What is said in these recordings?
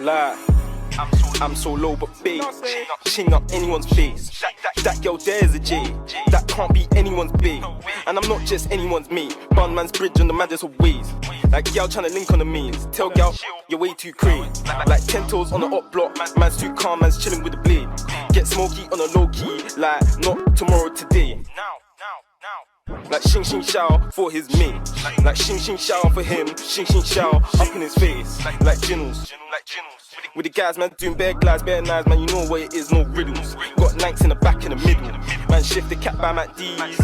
Like, I'm so low but big, ching up anyone's face. That girl there's a J, that can't be anyone's babe. And I'm not just anyone's mate, bun man's bridge on the maddest of ways. Like gal tryna link on the means, tell gal you're way too crazy. Like 10 toes on the up block, man's too calm, man's chilling with the blade. Get smoky on a low key, like not tomorrow, today. Like shing shing shower for his mate, like shing shing shower for him, shing shing shower up in his face. Like Jinnles, with the guys, man, doing bare glides, bare knives, man, you know what it is, no riddles. Got nights in the back and the middle, man, shift the cap by Matt D's.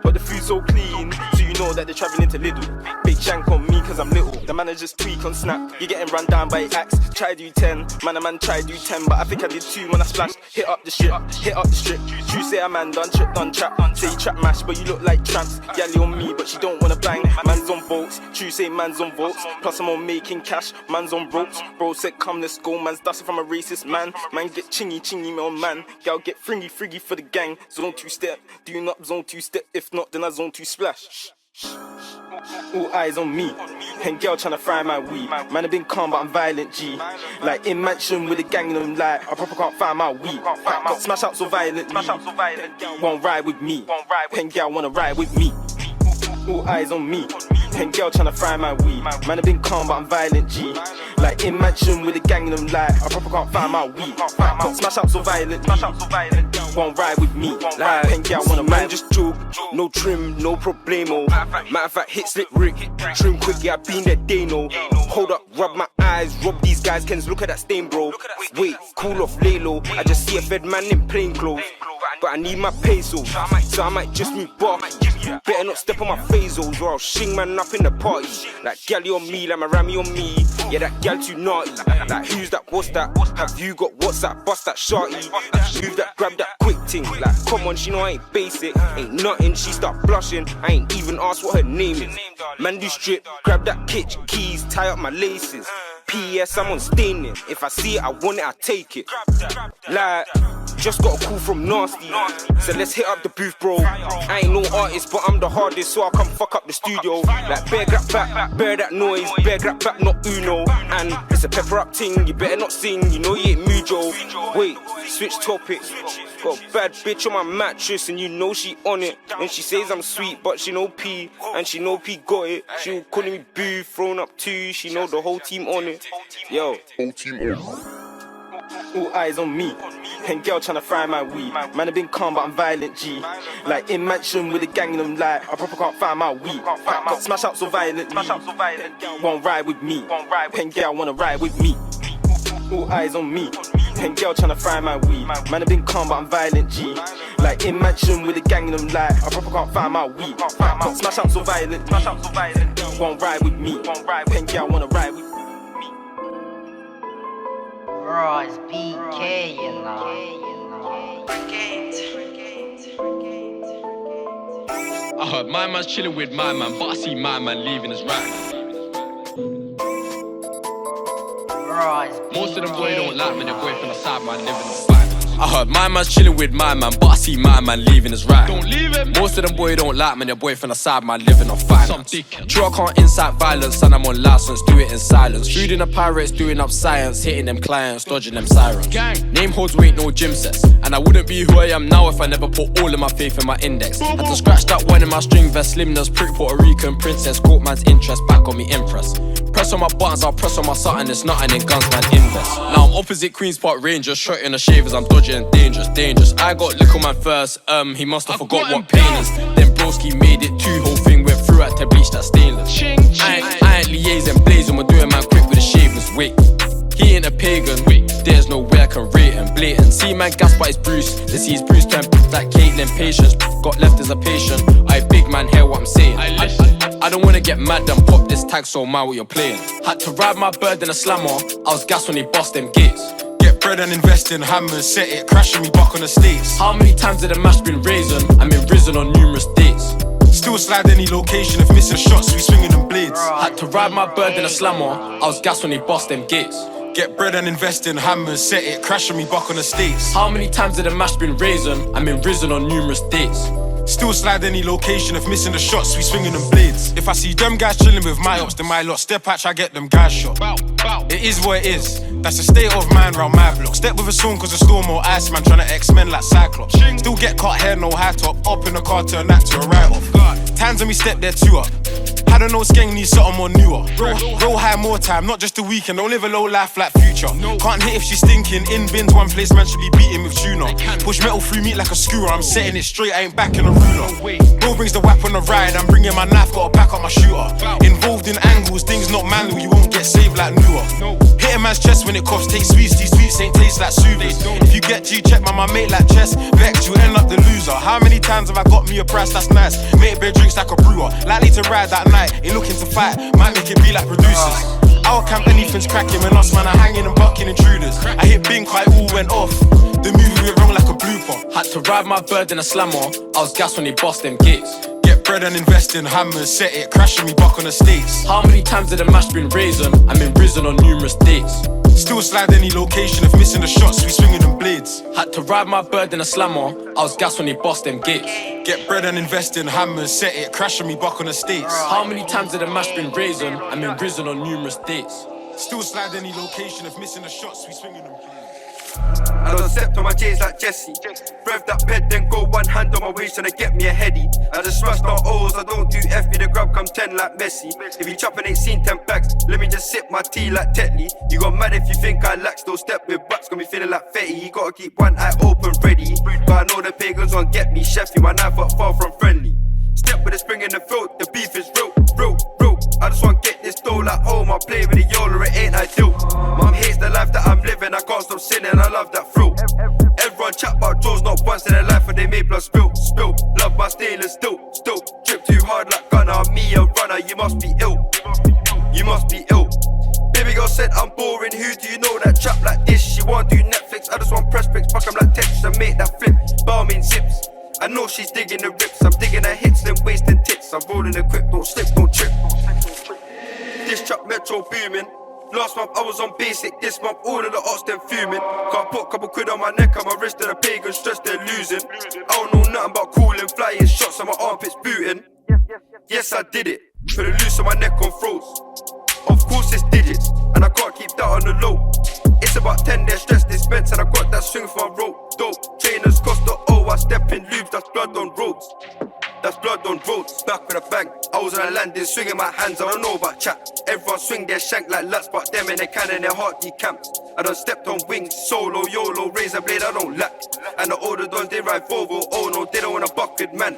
But the food's so clean, so you know that they're travelling to Lidl. Big jank on me cause I'm little. The man just tweak on Snap. You're getting run down by axe. Try do 10, man try do 10. But I think I did 2 when I splashed. Hit up the strip. True say a man done trip, done trap. Say you trap mash, but you look like tramps. Yally on me, but she don't wanna bang. Man's on votes, true say man's on votes. Plus I'm on making cash, man's on ropes. Bro said come let's go, man's dusting from a racist man. Man get chingy, on man. Gal get fringy for the gang. Zone 2 step, do not zone 2 step. If not, then I zone 2 splash. All eyes on me, and girl tryna fry my weed. Man, I been calm, but I'm violent, G. Like in mansion with a gang in them, like I proper can't find my weed. Got smash out so violently. Won't ride with me. Pen girl wanna ride with me. All eyes on me, and girl tryna fry my weed. Man, I been calm, but I'm violent, G. Like in mansion with a gang in them, like I proper can't find my weed. Got smash out so violently. Won't ride with me. Like pen girl wanna man just joke. No trim, no problemo. Matter of fact, hit slick Rick. Trim quick, yeah, I been there, they know. Hold up, rub my eyes, rub these guys' Kens, look at that stain, bro. Wait, cool off, lay low. I just see a fed man in plain clothes. But I need my pesos, so I might just move back. Better not step on my phasals, or I'll shing man up in the party. Like galley on me, like my rammy on me. Yeah, that gal too naughty. Like who's that, what's that? Have you got what's that? Bust that shorty. Move that, grab that quick ting. Like come on, she know I ain't basic. Ain't nothing, she start blushing. I ain't even asked what her name is. Man do strip, grab that kitch, keys, tie up my laces. P.S. I'm on staining. If I see it, I want it, I take it. Like, just got a call from Nasty. So let's hit up the booth, bro. I ain't no artist, but I'm the hardest, so I come fuck up the studio. Like, bear grab back, bear that noise, bear grab back, not Uno. And it's a pepper up ting, you better not sing, you know you ain't Mujo. Wait, switch topics. Got a bad bitch on my mattress, and you know she on it. And she says I'm sweet, but she know P, and she know P got it. She calling me boo, thrown up too, she know the whole team on it. Yo, whole team on. All eyes on me, and girl tryna fry my weed. Man, I been calm, but I'm violent, G. Like in mansion with a gang in them, like I proper can't find my weed. Got smash out so violently. Won't ride with me. Pen girl wanna ride with me. All eyes on me, and girl tryna fry my weed. Man, I been calm, but I'm violent, G. Like in mansion with a gang in them, like I proper can't find my weed. Got smash out so violently. Won't ride with me. Pen girl wanna ride with me. Bro, it's BK, you know. I heard my man's chilling with my man, but I see my man leaving his right. Bro, it's BK. Most of them boy don't like me, their boyfriend aside man living in fight. I heard my man's chilling with my man, but I see my man leaving his right. Don't leave him. Most of them boy don't like me, their boyfriend aside man living on finance. True, I can't incite violence, and I'm on license, do it in silence. Food in the pirates, doing up science, hitting them clients, dodging them sirens. Gang. Name holds weight, no gym sets, and I wouldn't be who I am now if I never put all of my faith in my index. Had to scratch that one in my string vest, slimness, prick Puerto Rican princess, caught man's interest, back on me impress. Press on my buttons, I'll press on my something, it's nothing in guns, man, invest. Now I'm opposite Queen's Park Rangers, shot in the shavers, I'm dodging dangerous. I got little man first, he must have forgot what pain is. Then broski made it two, whole thing went through, had to bleach that stainless. I ain't liaising, blazing, we're doing man quick with the shavers, wait. He ain't a pagan, there's no way I can rate him, blatant. See man gas but it's Bruce, they see his Bruce turn like Caitlyn, patience. Got left as a patient, I big man hear what I'm saying. I don't wanna get mad and pop this tag so mad what you're playing. Had to ride my bird in a slammer, I was gas when he bust them gates. Get bread and invest in hammers, set it, crashing me back on the States. How many times did the mash been raising? I been risen on numerous dates. Still slide any location, if missing shots, we swinging them blades. Had to ride my bird in a slammer, I was gas when he bust them gates. Get bread and invest in hammers, set it, crashing me back on the States. How many times did the mash been raisin? I mean risen on numerous dates. Still slide any location, if missing the shots, we swinging them blades. If I see them guys chilling with my ops, then my lot step patch, I get them guys shot. It is what it is, that's the state of mind round my block. Step with a song cause a storm or ice man tryna X-Men like Cyclops. Still get caught hair, no high top, up in the car, turn that to a write-off. Times when we step there too up. I don't know, skeng needs something more newer. Roll high more time, not just the weekend. Don't live a low life like future. Can't hit if she's stinking. In bins, one place man should be beating with tuna. Push metal through meat like a skewer. I'm setting it straight, I ain't backing a ruler. Bro brings the whap on the ride. I'm bringing my knife, gotta pack up my shooter. Involved in angles, things not manual. You won't get saved like newer. Hit a man's chest when it coughs. Take sweets, these sweets ain't taste like soothers. If you get G, check my mate like chess. Vex, you end up the loser. How many times have I got me a price that's nice? Mate, beer drinks like a brewer. Likely to ride that night. Ain't looking to fight, might make it be like producers. Our camp, anything's cracking when us man are hanging and bucking intruders. I hit Bing, quite all went off. The movie went wrong like a blooper. Had to ride my bird in a slammer. I was gassed when they bust them gates. Get bread and invest in hammers, set it, crashing me back on the States. How many times did the mash been raisin? I mean risen on numerous dates. Still slide any location, if missing the shots, we swinging them blades. Had to ride my bird in a slammer. I was gassed when they bust them gates. Get bread and invest in hammers, set it, crashing me back on the States. How many times did the mash been raisin? I mean risen on numerous dates. Still slide any location, if missing the shots, we swinging them blades. I don't step on my J's like Jesse. Rev that bed, then go one hand on my waist trying to get me a heady. I just smashed on O's, I don't do FB, the grab come 10 like Messi. If you chopping ain't seen 10 packs, let me just sip my tea like Tetley. You got mad if you think I lax, don't step with backs, got me feeling like Fetty. You gotta keep one eye open, ready. But I know the pagans won't get me, Sheffy, my knife up far from friendly. Step with a spring in the throat, the beef is real. I just wanna get this dough like home, I play with the Yola, it ain't ideal. Mom hates the life that I'm living, I can't stop sinning, I love that thrill. Everyone chat about Joes, not once in their life, but they made blood spill. Love my stainless still. Trip too hard like Gunner, me a runner, you must be ill. Baby girl said I'm boring, who do you know that trap like this? She wanna do Netflix, I just want press pics, fuck 'em like Tetris and make that flip. Balmain zips. I know she's digging the rips, I'm digging her hits, then wasting tits. I'm rolling the quick, don't slip, don't trip. This trap metro booming. Last month I was on basic, this month all of the odds them fuming. Can't put a couple quid on my neck, on my wrist of the pagan stress they're losing. I don't know nothing about cooling, flying shots on my armpits booting. Yes I did it, put a loose on my neck on froze. Of course it's digits, and I can't keep that on the low. It's about 10 days stress dispense, and I got that swing for my rope. Dope, trainers cost the O, I step in loops, that's blood on roads. Back with a bang, I was on a landing, swinging my hands, I don't know about chat. Everyone swing their shank like lats, but them in their cannon, their heart decamps. I done stepped on wings, solo, YOLO, razor blade, I don't lack. And the older dons, they ride Volvo, oh no, they don't wanna buck with man.